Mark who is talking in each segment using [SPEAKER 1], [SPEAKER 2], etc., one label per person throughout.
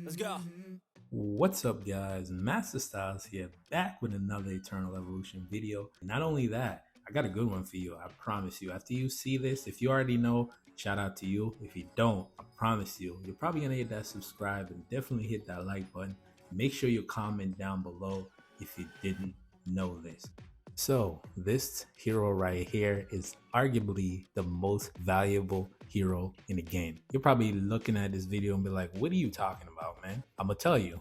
[SPEAKER 1] Let's go.
[SPEAKER 2] What's up, guys? Master Styles here, back with another Eternal Evolution video. Not only that, I got a good one for you. I promise you. After you see this, if you already know, shout out to you. If you don't, I promise you, you're probably gonna hit that subscribe and definitely hit that like button. Make sure you comment down below if you didn't know this. So this hero right here is arguably the most valuable hero in the game. You're probably looking at this video and be like, what are you talking about, man? I'm gonna tell you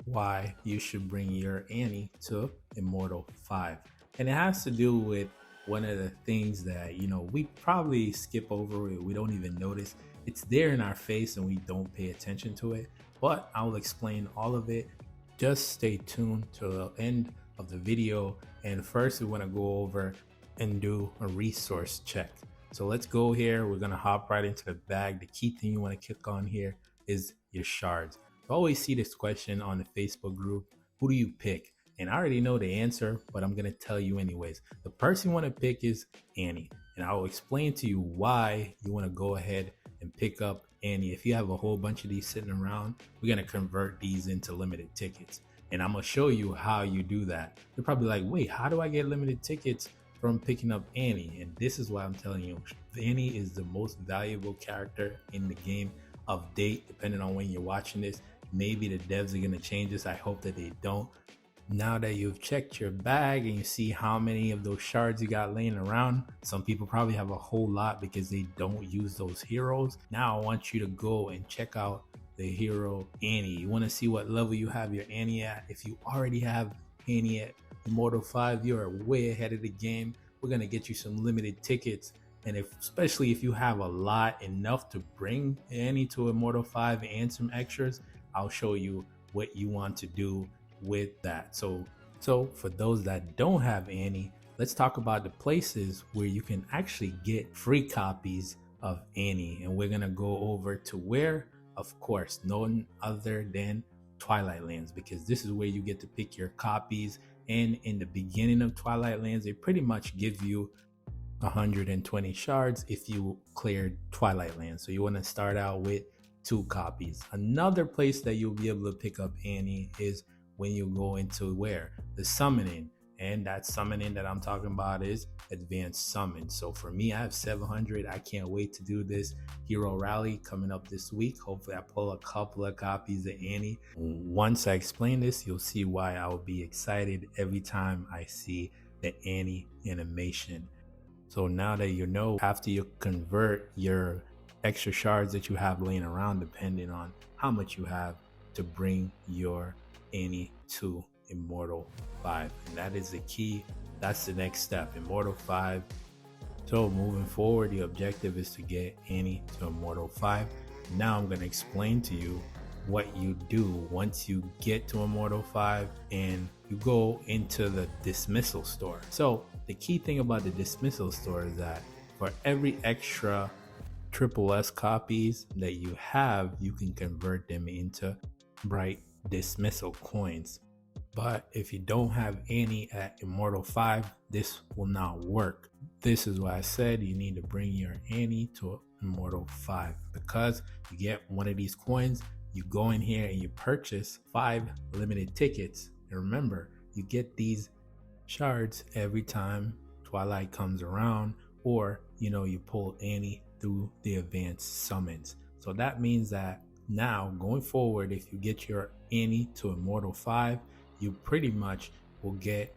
[SPEAKER 2] why you should bring your Annie to Immortal 5. And it has to do with one of the things that, we probably skip over it. We don't even notice. It's there in our face and we don't pay attention to it. But I will explain all of it. Just stay tuned to the end of the video. And first we want to go over and do a resource check. So let's go here. We're going to hop right into the bag. The key thing you want to click on here is your shards. I always see this question on the Facebook group. Who do you pick? And I already know the answer, but I'm going to tell you anyways. The person you want to pick is Annie. And I'll explain to you why you want to go ahead and pick up Annie. If you have a whole bunch of these sitting around, we're going to convert these into limited tickets. And I'm going to show you how you do that. You're probably like, wait, how do I get limited tickets from picking up Annie? And this is why I'm telling you, Annie is the most valuable character in the game of date, depending on when you're watching this. Maybe the devs are going to change this. I hope that they don't. Now that you've checked your bag and you see how many of those shards you got laying around, some people probably have a whole lot because they don't use those heroes. Now I want you to go and check out the hero Annie. You want to see what level you have your Annie at. If you already have Annie at Immortal 5, you're way ahead of the game. We're going to get you some limited tickets. And especially if you have a lot, enough to bring Annie to Immortal 5 and some extras, I'll show you what you want to do with that. So for those that don't have Annie, let's talk about the places where you can actually get free copies of Annie. And we're going to go over to where, of course, none other than Twilight Lands, because this is where you get to pick your copies. And in the beginning of Twilight Lands, they pretty much give you 120 shards if you cleared Twilight Lands. So you want to start out with 2 copies. Another place that you'll be able to pick up Annie is when you go into where? The summoning. And that summoning that I'm talking about is advanced summon. So for me, I have 700. I can't wait to do this hero rally coming up this week. Hopefully I pull a couple of copies of Annie. Once I explain this, you'll see why I will be excited every time I see the Annie animation. So now that you know, after you convert your extra shards that you have laying around, depending on how much you have, to bring your Annie to Immortal 5. And that is the key. That's the next step, Immortal 5. So moving forward, the objective is to get Annie to Immortal 5. Now I'm going to explain to you what you do once you get to Immortal 5 and you go into the dismissal store. So the key thing about the dismissal store is that for every extra SSS copies that you have, you can convert them into bright dismissal coins. But if you don't have Annie at Immortal 5, this will not work. This is why I said you need to bring your Annie to Immortal 5, because you get one of these coins, you go in here and you purchase 5 limited tickets. And remember, you get these shards every time Twilight comes around, or you pull Annie through the advanced summons. So that means that now going forward, if you get your Annie to Immortal 5, you pretty much will get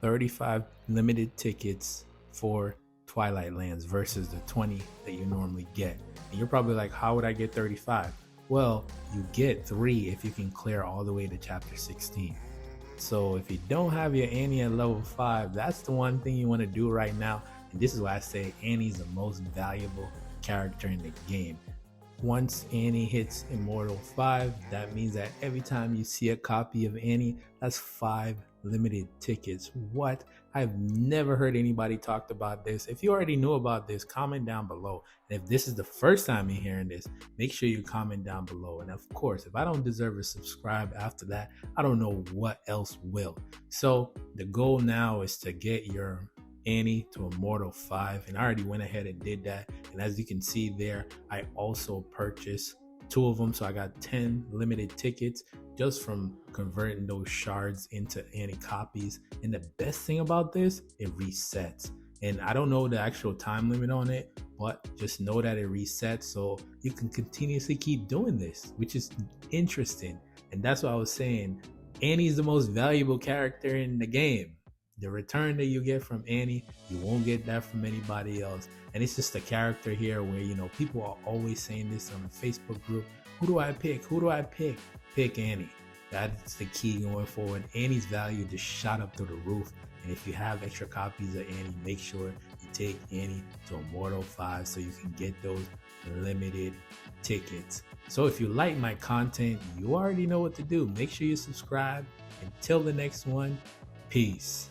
[SPEAKER 2] 35 limited tickets for Twilight Lands versus the 20 that you normally get. And you're probably like, how would I get 35? Well, you get 3 if you can clear all the way to chapter 16. So if you don't have your Annie at level 5, that's the one thing you want to do right now. And this is why I say Annie's the most valuable character in the game. Once Annie hits Immortal 5, that means that every time you see a copy of Annie, that's 5 limited tickets. What? I've never heard anybody talk about this. If you already knew about this, comment down below. And if this is the first time you're hearing this, make sure you comment down below. And of course, if I don't deserve a subscribe after that, I don't know what else will. So the goal now is to get your Annie to Immortal 5, and I already went ahead and did that. And as you can see there, I also purchased 2 of them, so I got 10 limited tickets just from converting those shards into Annie copies. And the best thing about this, it resets. And I don't know the actual time limit on it, but just know that it resets, so you can continuously keep doing this, which is interesting. And that's what I was saying. Annie is the most valuable character in the game. The return that you get from Annie, you won't get that from anybody else. And it's just a character here where, you know, people are always saying this on the Facebook group. Who do I pick? Who do I pick? Pick Annie. That's the key going forward. Annie's value just shot up through the roof. And if you have extra copies of Annie, make sure you take Annie to Immortal 5 so you can get those limited tickets. So if you like my content, you already know what to do. Make sure you subscribe. Until the next one, peace.